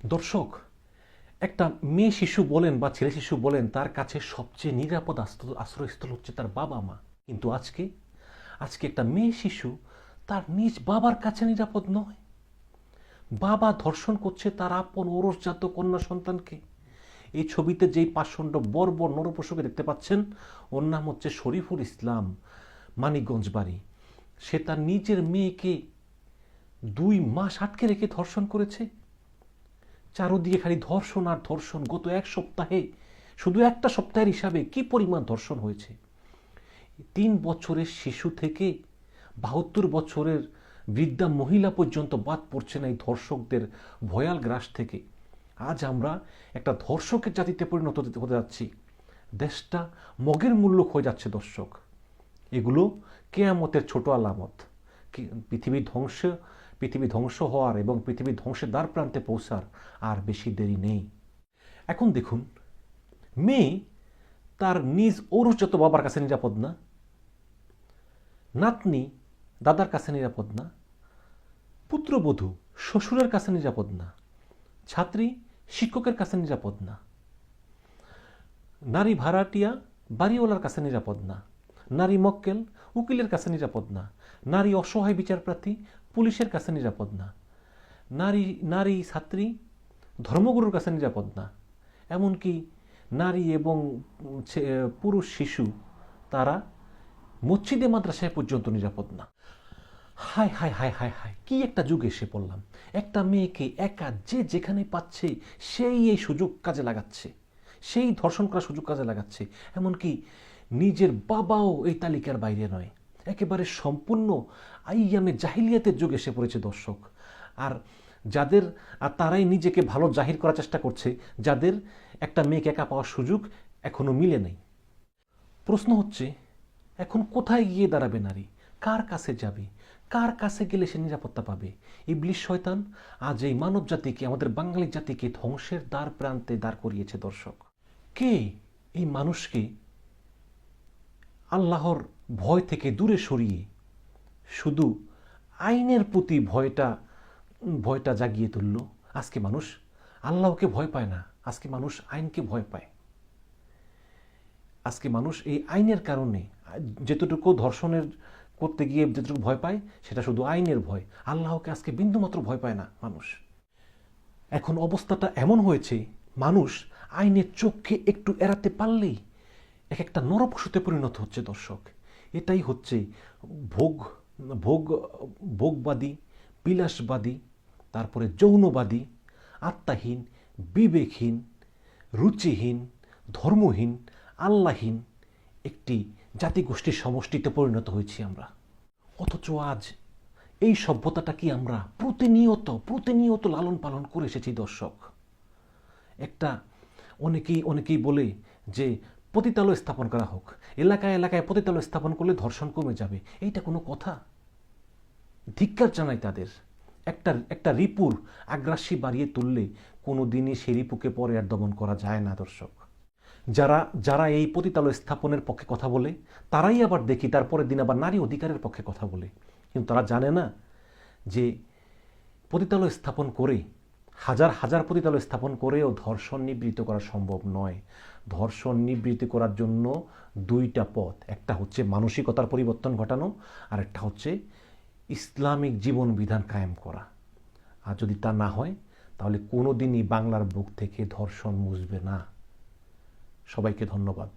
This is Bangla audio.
দর্শক, একটা মেয়ে শিশু বলেন বা ছেলে শিশু বলেন, তার কাছে সবচেয়ে নিরাপদ আশ্রয়স্থল হচ্ছে তার বাবা মা। কিন্তু আজকে আজকে একটা মেয়ে শিশু তার নিজ বাবার কাছে নিরাপদ নয়। বাবা ধর্ষণ করছে তার আপন ওরসজাত কন্যা সন্তানকে। এই ছবিতে যেই পাষণ্ড বর্বর নরপশুকে দেখতে পাচ্ছেন, ওর নাম হচ্ছে শরীফুল ইসলাম, মানিকগঞ্জ বাড়ি। সে তার নিজের মেয়েকে 2 মাস আটকে রেখে ধর্ষণ করেছে। চারদিকে খালি ধর্ষণ আর ধর্ষণ। গত এক সপ্তাহে, শুধু একটা সপ্তাহের হিসাবে কি পরিমাণ ধর্ষণ হয়েছে! 3 বছরের শিশু থেকে 72 বছরের বৃদ্ধা মহিলা পর্যন্ত বাদ পড়ছে না এই ধর্ষকদের ভয়াল গ্রাস থেকে। আজ আমরা একটা ধর্ষকের জাতিতে পরিণত হতে যাচ্ছি। দেশটা মগের মূল্য হয়ে যাচ্ছে দর্শক। এগুলো কেয়ামতের ছোট আলামত। পৃথিবী ধ্বংস হওয়ার এবং পৃথিবী ধ্বংসের দ্বার প্রান্তে পৌঁছার আর বেশি দেরি নেই। এখন দেখুন, মেয়ে তার নিজ ঔরসজাত বাবার কাছে নিরাপদ না, নাতনি দাদার কাছে নিরাপদ না, পুত্রবধূ শ্বশুরের কাছে নিরাপদ না, ছাত্রী শিক্ষকের কাছে নিরাপদ না, নারী ভাড়াটিয়া বাড়িওয়ালার কাছে নিরাপদ না, নারী মক্কেল উকিলের কাছে নিরাপদ না, নারী অসহায় বিচারপ্রার্থী পুলিশের কাছে নিরাপদ না, নারী ছাত্রী ধর্মগুরুর কাছে নিরাপদ না, এমনকি নারী এবং পুরুষ শিশু তারা মসজিদে মাদ্রাসায় পর্যন্ত নিরাপদ না। হায় হায় হায় হায় হায়, কি একটা যুগে এসে পড়লাম! একটা মেয়েকে একা যে যেখানে পাচ্ছে সেই এই সুযোগ কাজে লাগাচ্ছে, সেই ধর্ষণ করার সুযোগ কাজে লাগাচ্ছে। এমনকি নিজের বাবাও এই তালিকার বাইরে নয়। একেবারে সম্পূর্ণ আইয়ামে জাহিলিয়াতের যুগ এসে পড়েছে দর্শক। আর তারাই নিজেকে ভালো জাহির করার চেষ্টা করছে, যাদের একটা মেয়েকে একা পাওয়ার সুযোগ এখনো মিলে নেই। প্রশ্ন হচ্ছে, এখন কোথায় গিয়ে দাঁড়াবে নারী? কার কাছে যাবে? কার কাছে গেলে সে নিরাপত্তা পাবে? ইবলিশ শয়তান আজ এই মানব জাতিকে, আমাদের বাঙালি জাতিকে ধ্বংসের দ্বার প্রান্তে দাঁড় করিয়েছে দর্শক। কে এই মানুষকে আল্লাহর ভয় থেকে দূরে সরিয়ে শুধু আইনের প্রতি ভয়টা জাগিয়ে তুলল? আজকে মানুষ আল্লাহকে ভয় পায় না, আজকে মানুষ আইনকে ভয় পায়। আজকে মানুষ এই আইনের কারণে যেতটুকু ধর্ষণের করতে গিয়ে যেটুকু ভয় পায়, সেটা শুধু আইনের ভয়। আল্লাহকে আজকে বিন্দুমাত্র ভয় পায় না মানুষ। এখন অবস্থাটা এমন হয়েছে, মানুষ আইনের চোখকে একটু এড়াতে পারলেই এক একটা নরপশুতে পরিণত হচ্ছে দর্শক। এটাই হচ্ছে ভোগ ভোগ ভোগবাদী, বিলাসবাদী, তারপরে যৌনবাদী, আত্মাহীন, বিবেকহীন, রুচিহীন, ধর্মহীন, আল্লাহীন একটি জাতিগোষ্ঠীর সমষ্টিতে পরিণত হয়েছি আমরা। অথচ আজ এই সভ্যতাটা কি আমরা প্রতিনিয়ত লালন পালন করে এসেছি দর্শক। একটা অনেকেই বলে যে পতিতালয় স্থাপন করা হোক, এলাকায় পতিতালয় স্থাপন করলে ধর্ষণ কমে যাবে। এইটা কোনো কথা? ধিক্কার জানাই তাদের। একটা রিপুর আগ্রাসী বাড়িয়ে তুললে কোনো দিনই সেই রিপুকে পরে আর দমন করা যায় না দর্শক। যারা এই পতিতালয় স্থাপনের পক্ষে কথা বলে, তারাই আবার দেখি তারপরের দিন আবার নারী অধিকারের পক্ষে কথা বলে। কিন্তু তারা জানে না যে পতিতালয় স্থাপন করে, হাজার পতিতালয় স্থাপন করেও ধর্ষণ নিবৃত্ত করা সম্ভব নয়। ধর্ষণ নিবৃত্ত করার জন্য 2টা পথ। একটা হচ্ছে মানসিকতার পরিবর্তন ঘটানো, আর একটা হচ্ছে ইসলামিক জীবন বিধান কায়েম করা। আর যদি তা না হয়, তাহলে কোনো দিনই বাংলার বুক থেকে ধর্ষণ মুছবে না। সবাইকে ধন্যবাদ।